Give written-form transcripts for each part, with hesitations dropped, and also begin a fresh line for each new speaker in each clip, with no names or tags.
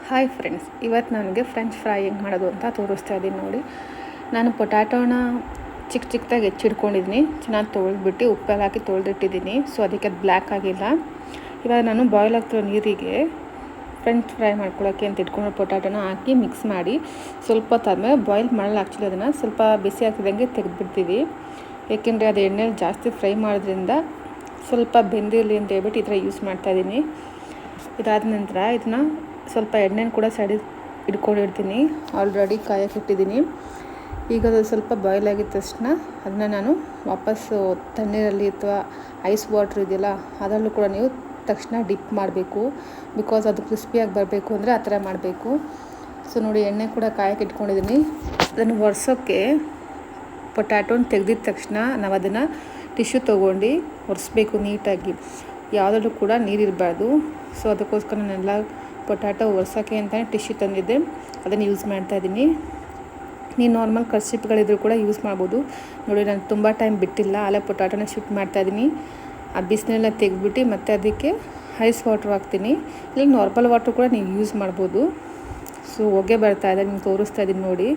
Hi friends, ಇವತ್ತು ನನಗೆ French fry ಹೆಂಗೆ ಮಾಡೋದು ಅಂತ ತೋರಿಸ್ತಾ ಇದ್ದೀನಿ ನೋಡಿ. ನಾನು ಪೊಟ್ಯಾಟೋನ ಚಿಕ್ಕ ಚಿಕ್ಕದಾಗಿ ಹೆಚ್ಚಿಡ್ಕೊಂಡಿದ್ದೀನಿ. ಚೆನ್ನಾಗಿ ತೊಳೆದ್ಬಿಟ್ಟು ಉಪ್ಪೆಲ್ಲ ಹಾಕಿ ತೊಳೆದಿಟ್ಟಿದ್ದೀನಿ. ಸೊ ಅದಕ್ಕೆ ಅದು ಬ್ಲ್ಯಾಕ್ ಆಗಿಲ್ಲ. ಇವಾಗ ನಾನು ಬಾಯ್ಲ್ ಆಗ್ತಿರೋ ನೀರಿಗೆ ಫ್ರೆಂಚ್ ಫ್ರೈ ಮಾಡ್ಕೊಳ್ಳೋಕ್ಕೆ ಅಂತ ಇಟ್ಕೊಂಡು ಪೊಟ್ಯಾಟೋನ ಹಾಕಿ ಮಿಕ್ಸ್ ಮಾಡಿ ಸ್ವಲ್ಪ ಹೊತ್ತಾದ್ಮೇಲೆ ಬಾಯ್ಲ್ ಮಾಡಲ್ಲ. ಆ್ಯಕ್ಚುಲಿ ಅದನ್ನು ಸ್ವಲ್ಪ ಬಿಸಿ ಆಗ್ತಿದ್ದಂಗೆ ತೆಗೆದುಬಿಡ್ತೀವಿ. ಏಕೆಂದರೆ ಅದು ಎಣ್ಣೆಲಿ ಜಾಸ್ತಿ ಫ್ರೈ ಮಾಡೋದ್ರಿಂದ ಸ್ವಲ್ಪ ಬೆಂದಿರಲಿ ಅಂತ ಹೇಳ್ಬಿಟ್ಟು ಈ ಥರ ಯೂಸ್ ಮಾಡ್ತಾಯಿದ್ದೀನಿ. ಇದಾದ ನಂತರ ಇದನ್ನ ಸ್ವಲ್ಪ ಎಣ್ಣೆನ ಕೂಡ ಸೈಡಿಗೆ ಇಟ್ಕೊಂಡಿರ್ತೀನಿ. ಆಲ್ರೆಡಿ ಕಾಯಕ್ಕೆ ಇಟ್ಟಿದ್ದೀನಿ. ಈಗ ಅದು ಸ್ವಲ್ಪ ಬಾಯ್ಲ್ ಆಗಿದ ತಕ್ಷಣ ಅದನ್ನ ನಾನು ವಾಪಸ್ಸು ತಣ್ಣೀರಲ್ಲಿ ಅಥವಾ ಐಸ್ ವಾಟ್ರ್ ಇದೆಯಲ್ಲ ಅದರಲ್ಲೂ ಕೂಡ ನೀವು ತಕ್ಷಣ ಡಿಪ್ ಮಾಡಬೇಕು. ಬಿಕಾಸ್ ಅದು ಕ್ರಿಸ್ಪಿಯಾಗಿ ಬರಬೇಕು ಅಂದರೆ ಆ ಥರ ಮಾಡಬೇಕು. ಸೊ ನೋಡಿ, ಎಣ್ಣೆ ಕೂಡ ಕಾಯಕ್ಕೆ ಇಟ್ಕೊಂಡಿದ್ದೀನಿ. ಅದನ್ನು ಒರೆಸೋಕ್ಕೆ ಪೊಟ್ಯಾಟೋನ ತೆಗೆದಿದ ತಕ್ಷಣ ನಾವು ಅದನ್ನು ಟಿಶ್ಯೂ ತೊಗೊಂಡು ಒರೆಸ್ಬೇಕು ನೀಟಾಗಿ. ಯಾವುದಾದ್ರೂ ಕೂಡ ನೀರಿರಬಾರ್ದು. ಸೊ ಅದಕ್ಕೋಸ್ಕರ ನಾನೆಲ್ಲ ಪೊಟ್ಯಾಟೊ ಒರೆಸೋಕ್ಕೆ ಅಂತಲೇ ಟಿಶ್ಯೂ ತಂದಿದ್ದೆ, ಅದನ್ನು ಯೂಸ್ ಮಾಡ್ತಾಯಿದ್ದೀನಿ. ನೀವು ನಾರ್ಮಲ್ ಕರ್ಚಿಪ್ಗಳಿದ್ರೂ ಕೂಡ ಯೂಸ್ ಮಾಡ್ಬೋದು. ನೋಡಿ, ನಾನು ತುಂಬ ಟೈಮ್ ಬಿಟ್ಟಿಲ್ಲ, ಅಲ್ಲೇ ಪೊಟ್ಯಾಟೊನ ಶಿಫ್ಟ್ ಮಾಡ್ತಾಯಿದ್ದೀನಿ. ಆ ಬಿಸಿನೆಲ್ಲ ತೆಗೆದ್ಬಿಟ್ಟು ಮತ್ತೆ ಅದಕ್ಕೆ ಐಸ್ ವಾಟ್ರ್ ಹಾಕ್ತೀನಿ. ಇಲ್ಲ ನಾರ್ಮಲ್ ವಾಟ್ರ್ ಕೂಡ ನೀವು ಯೂಸ್ ಮಾಡ್ಬೋದು. ಸೊ ಹೊಗೆ ಬರ್ತಾಯಿದೆ, ನಿಮ್ಗೆ ತೋರಿಸ್ತಾ ಇದ್ದೀನಿ ನೋಡಿ.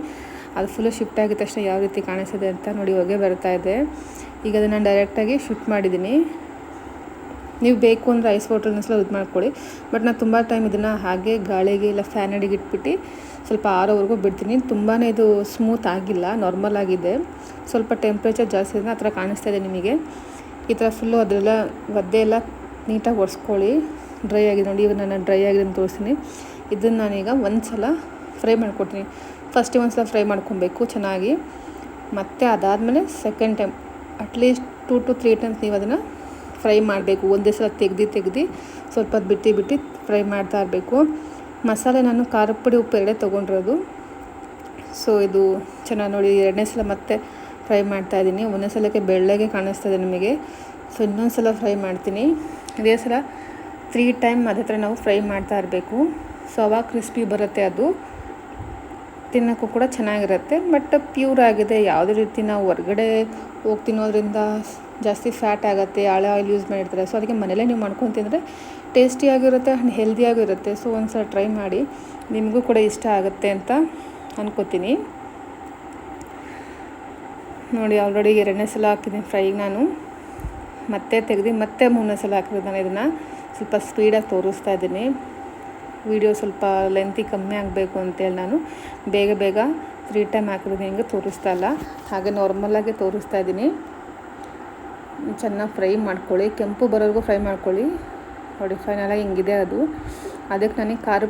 ಅದು ಫುಲ್ಲು ಶಿಫ್ಟ್ ಆಗಿದ ತಕ್ಷಣ ಯಾವ ರೀತಿ ಕಾಣಿಸ್ತದೆ ಅಂತ ನೋಡಿ. ಹೊಗೆ ಬರ್ತಾಯಿದೆ. ಈಗ ಅದನ್ನು ಡೈರೆಕ್ಟಾಗಿ ಶಿಫ್ಟ್ ಮಾಡಿದ್ದೀನಿ. ನೀವು ಬೇಕು ಅಂದರೆ ಐಸ್ ವಾಟ್ರನ್ನ ಸಲ ಇದು ಮಾಡ್ಕೊಳ್ಳಿ. ಬಟ್ ನಾನು ತುಂಬ ಟೈಮ್ ಇದನ್ನು ಹಾಗೆ ಗಾಳಿಗೆ ಇಲ್ಲ ಫ್ಯಾನ್ ಅಡಿಗೆ ಇಟ್ಬಿಟ್ಟು ಸ್ವಲ್ಪ ಆರೋವರೆಗೂ ಬಿಡ್ತೀನಿ. ತುಂಬಾ ಇದು ಸ್ಮೂತ್ ಆಗಿಲ್ಲ, ನಾರ್ಮಲ್ ಆಗಿದೆ. ಸ್ವಲ್ಪ ಟೆಂಪ್ರೇಚರ್ ಜಾಸ್ತಿ ಇದೆ, ಆ ಥರ ಕಾಣಿಸ್ತಾ ಇದೆ ನಿಮಗೆ. ಈ ಥರ ಫುಲ್ಲು ಅದೆಲ್ಲ ಒದ್ದೆ ಎಲ್ಲ ನೀಟಾಗಿ ಒರೆಸ್ಕೊಳ್ಳಿ. ಡ್ರೈ ಆಗಿದೆ ನೋಡಿ. ಇವಾಗ ನಾನು ಡ್ರೈ ಆಗಿದೆ ಅಂತ ತೋರಿಸ್ತೀನಿ. ಇದನ್ನು ನಾನೀಗ ಒಂದು ಸಲ ಫ್ರೈ ಮಾಡ್ಕೊಡ್ತೀನಿ. ಫಸ್ಟಿಗೆ ಒಂದು ಸಲ ಫ್ರೈ ಮಾಡ್ಕೊಬೇಕು ಚೆನ್ನಾಗಿ. ಮತ್ತು ಅದಾದಮೇಲೆ second time at least 2 to 3 times ನೀವು ಅದನ್ನು ಫ್ರೈ ಮಾಡಬೇಕು. ಒಂದೇ ಸಲ ತೆಗ್ದು ಸ್ವಲ್ಪ ಬಿಟ್ಟು ಫ್ರೈ ಮಾಡ್ತಾ ಇರಬೇಕು. ಮಸಾಲೆ ನಾನು ಖಾರದ ಪುಡಿ ಉಪ್ಪು ಎರಡೇ ತೊಗೊಂಡಿರೋದು. ಸೊ ಇದು ಚೆನ್ನಾಗಿ ನೋಡಿ, ಎರಡನೇ ಸಲ ಮತ್ತೆ ಫ್ರೈ ಮಾಡ್ತಾಯಿದ್ದೀನಿ. ಒಂದೇ ಸಲಕ್ಕೆ ಬೆಳ್ಳಗೆ ಕಾಣಿಸ್ತದೆ ನಿಮಗೆ. ಸೊ ಇನ್ನೊಂದು ಸಲ ಫ್ರೈ ಮಾಡ್ತೀನಿ. ಇದೇ ಸಲ 3 ಟೈಮ್ ಅದೇ ಥರ ನಾವು ಫ್ರೈ ಮಾಡ್ತಾ ಇರಬೇಕು. ಸೊ ಅವಾಗ ಕ್ರಿಸ್ಪಿ ಬರುತ್ತೆ, ಅದು ತಿನ್ನೋಕ್ಕೂ ಕೂಡ ಚೆನ್ನಾಗಿರುತ್ತೆ. ಬಟ್ ಪ್ಯೂರ್ ಆಗಿದೆ. ಯಾವುದೇ ರೀತಿ ನಾವು ಹೊರಗಡೆ ಹೋಗಿ ತಿನ್ನೋದ್ರಿಂದ ಜಾಸ್ತಿ ಫ್ಯಾಟ್ ಆಗುತ್ತೆ, ಹಳೆ ಆಯಿಲ್ ಯೂಸ್ ಮಾಡಿರ್ತಾರೆ. ಸೊ ಅದಕ್ಕೆ ಮನೇಲೇ ನೀವು ಮಾಡ್ಕೊಂಡು ತಿಂದರೆ ಟೇಸ್ಟಿಯಾಗಿರುತ್ತೆ ಆ್ಯಂಡ್ ಹೆಲ್ದಿಯಾಗಿರುತ್ತೆ. ಸೊ ಒಂದು ಸಲ ಟ್ರೈ ಮಾಡಿ, ನಿಮಗೂ ಕೂಡ ಇಷ್ಟ ಆಗುತ್ತೆ ಅಂತ ಅನ್ಕೋತೀನಿ. ನೋಡಿ, ಆಲ್ರೆಡಿ 2ನೇ ಸಲ ಹಾಕಿದ್ದೀನಿ ಫ್ರೈಗೆ. ನಾನು ಮತ್ತೆ ತೆಗೆದು ಮತ್ತೆ 3ನೇ ಸಲ ಹಾಕಿರೋದು. ನಾನು ಇದನ್ನು ಸ್ವಲ್ಪ ಸ್ಪೀಡಾಗಿ ತೋರಿಸ್ತಾ ಇದ್ದೀನಿ. ವಿಡಿಯೋ ಸ್ವಲ್ಪ ಲೆಂತಿ ಕಮ್ಮಿ ಆಗಬೇಕು ಅಂತೇಳಿ ನಾನು ಬೇಗ 3 ಟೈಮ್ ಹಾಕಿರೋದು ಹಿಂಗೆ ತೋರಿಸ್ತಾ ಇಲ್ಲ, ಹಾಗೆ ನಾರ್ಮಲಾಗಿ ತೋರಿಸ್ತಾ ಇದ್ದೀನಿ. ಚೆನ್ನಾಗಿ ಫ್ರೈ ಮಾಡ್ಕೊಳ್ಳಿ, ಕೆಂಪು ಬರೋವರೆಗೂ ಫ್ರೈ ಮಾಡ್ಕೊಳ್ಳಿ. ನೋಡಿ, ಫೈನಲಾಗಿ ಹಿಂಗಿದೆ ಅದು. ಅದಕ್ಕೆ ನನಗೆ ಖಾರದ